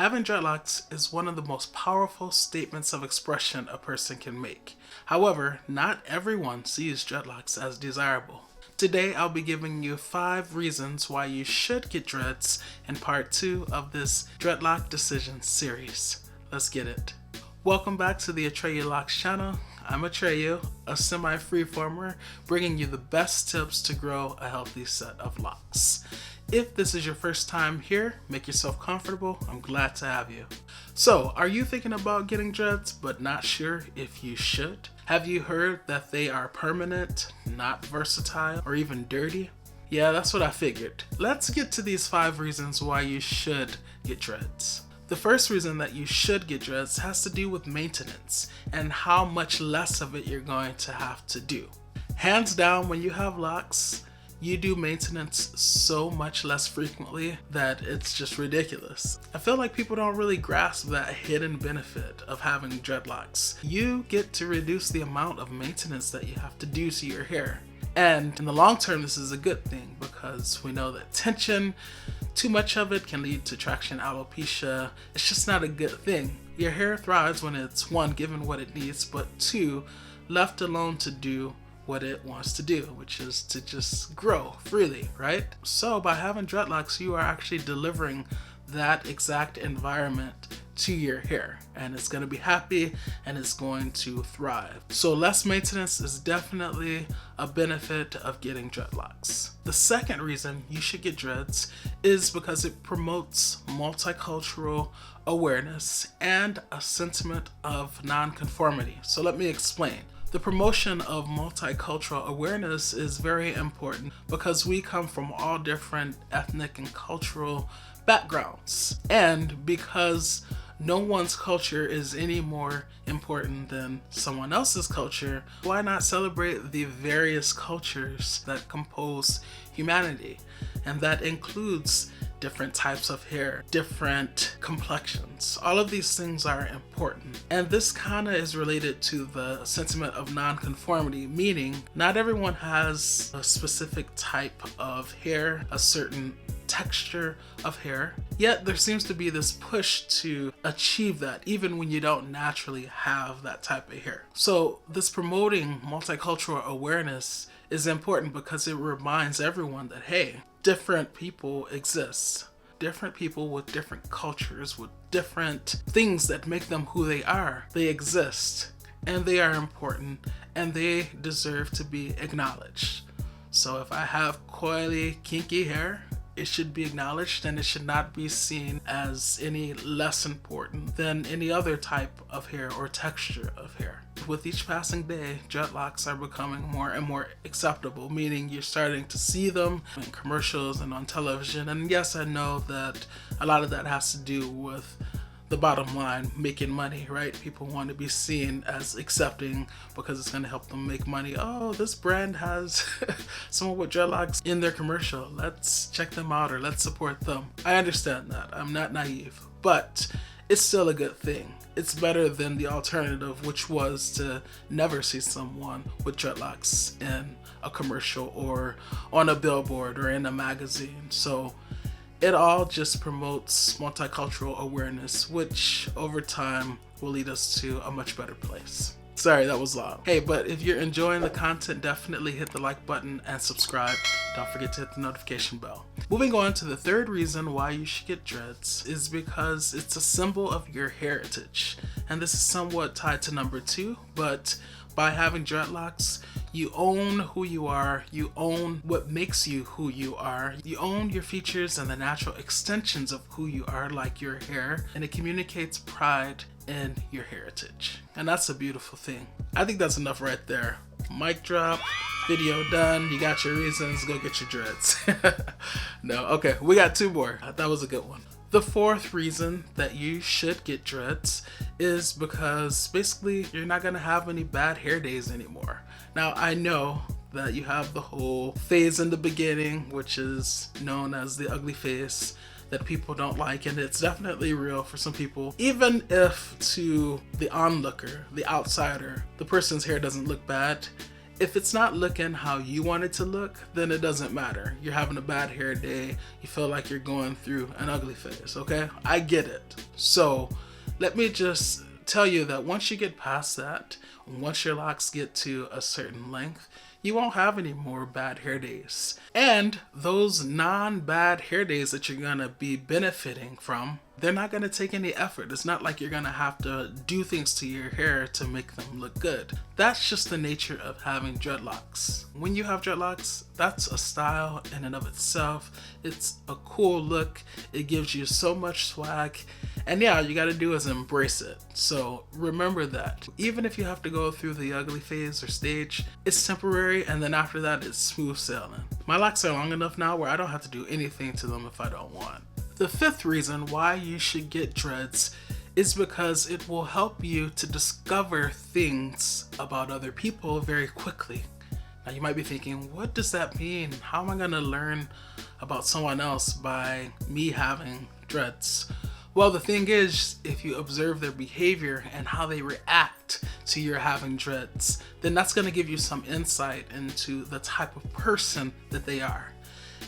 Having dreadlocks is one of the most powerful statements of expression a person can make. However, not everyone sees dreadlocks as desirable. Today, I'll be giving you 5 reasons why you should get dreads in part 2 of this Dreadlock Decision series. Let's get it. Welcome back to the Atreyu Locs channel. I'm Atreyu, a semi-freeformer, bringing you the best tips to grow a healthy set of locks. If this is your first time here, make yourself comfortable. I'm glad to have you. So, are you thinking about getting dreads but not sure if you should? Have you heard that they are permanent, not versatile, or even dirty? Yeah, that's what I figured. Let's get to these 5 reasons why you should get dreads. The first reason that you should get dreads has to do with maintenance and how much less of it you're going to have to do. Hands down, when you have locks, you do maintenance so much less frequently that it's just ridiculous. I feel like people don't really grasp that hidden benefit of having dreadlocks. You get to reduce the amount of maintenance that you have to do to your hair. And in the long term, this is a good thing because we know that tension, too much of it can lead to traction alopecia. It's just not a good thing. Your hair thrives when it's 1, given what it needs, but 2, left alone to do what it wants to do, which is to just grow freely, right? So by having dreadlocks, you are actually delivering that exact environment to your hair, and it's going to be happy and it's going to thrive. So less maintenance is definitely a benefit of getting dreadlocks. The second reason you should get dreads is because it promotes multicultural awareness and a sentiment of non-conformity. So let me explain. The promotion of multicultural awareness is very important because we come from all different ethnic and cultural backgrounds, and because no one's culture is any more important than someone else's culture, why not celebrate the various cultures that compose humanity? And that includes different types of hair, different complexions. All of these things are important. And this kind of is related to the sentiment of non-conformity, meaning not everyone has a specific type of hair, a certain texture of hair, yet there seems to be this push to achieve that even when you don't naturally have that type of hair. So this promoting multicultural awareness is important because it reminds everyone that, hey, different people exist. Different people with different cultures, with different things that make them who they are. They exist, and they are important, and they deserve to be acknowledged. So if I have coily, kinky hair, it should be acknowledged, and it should not be seen as any less important than any other type of hair or texture of hair. With each passing day, dreadlocks are becoming more and more acceptable, meaning you're starting to see them in commercials and on television. And yes, I know that a lot of that has to do with the bottom line, making money, right? People want to be seen as accepting because it's going to help them make money. Oh, this brand has someone with dreadlocks in their commercial. Let's check them out, or let's support them. I understand that. I'm not naive, but it's still a good thing. It's better than the alternative, which was to never see someone with dreadlocks in a commercial or on a billboard or in a magazine. So it all just promotes multicultural awareness, which over time will lead us to a much better place. Sorry, that was long. Hey, but if you're enjoying the content, definitely hit the like button and subscribe. Don't forget to hit the notification bell. Moving on to the third reason why you should get dreads is because it's a symbol of your heritage. And this is somewhat tied to number 2, but by having dreadlocks, you own who you are, you own what makes you who you are, you own your features and the natural extensions of who you are, like your hair, and it communicates pride in your heritage. And that's a beautiful thing. I think that's enough right there. Mic drop, video done, you got your reasons, go get your dreads. No, okay, we got 2 more. That was a good one. The fourth reason that you should get dreads is because basically you're not gonna have any bad hair days anymore. Now, I know that you have the whole phase in the beginning, which is known as the ugly phase, that people don't like, and it's definitely real for some people. Even if to the onlooker, the outsider, the person's hair doesn't look bad, if it's not looking how you want it to look, then it doesn't matter. You're having a bad hair day, you feel like you're going through an ugly phase, okay? I get it. So let me just tell you that once you get past that, once your locks get to a certain length, you won't have any more bad hair days. And those non-bad hair days that you're gonna be benefiting from, they're not gonna take any effort. It's not like you're gonna have to do things to your hair to make them look good. That's just the nature of having dreadlocks. When you have dreadlocks, that's a style in and of itself. It's a cool look. It gives you so much swag. And yeah, all you gotta do is embrace it. So remember that. Even if you have to go through the ugly phase or stage, it's temporary, and then after that, it's smooth sailing. My locks are long enough now where I don't have to do anything to them if I don't want. The fifth reason why you should get dreads is because it will help you to discover things about other people very quickly. Now you might be thinking, what does that mean? How am I gonna learn about someone else by me having dreads? Well, the thing is, if you observe their behavior and how they react to your having dreads, then that's gonna give you some insight into the type of person that they are.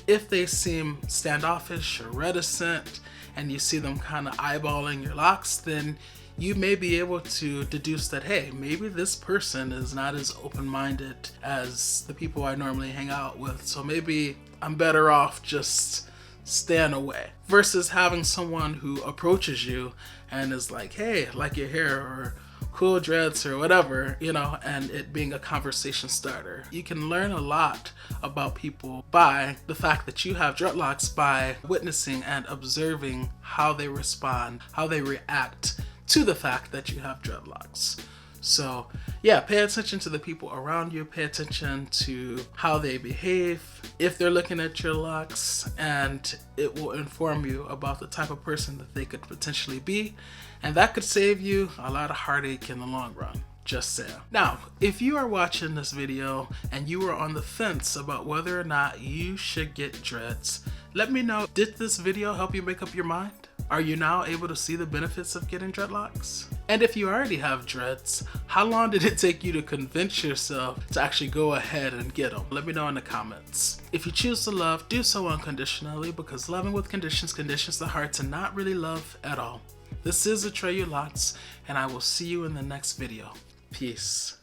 If they seem standoffish or reticent and you see them kind of eyeballing your locks, then you may be able to deduce that, hey, maybe this person is not as open-minded as the people I normally hang out with, so maybe I'm better off just staying away. Versus having someone who approaches you and is like, hey, like your hair, or cool dreads, or whatever, you know, and it being a conversation starter. You can learn a lot about people by the fact that you have dreadlocks, by witnessing and observing how they respond, how they react to the fact that you have dreadlocks. So yeah, pay attention to the people around you, pay attention to how they behave, if they're looking at your locks, and it will inform you about the type of person that they could potentially be, and that could save you a lot of heartache in the long run. Just saying. Now, if you are watching this video and you are on the fence about whether or not you should get dreads, let me know. Did this video help you make up your mind? Are you now able to see the benefits of getting dreadlocks? And if you already have dreads, how long did it take you to convince yourself to actually go ahead and get them? Let me know in the comments. If you choose to love, do so unconditionally, because loving with conditions conditions the heart to not really love at all. This is Atreyu Lots, and I will see you in the next video. Peace.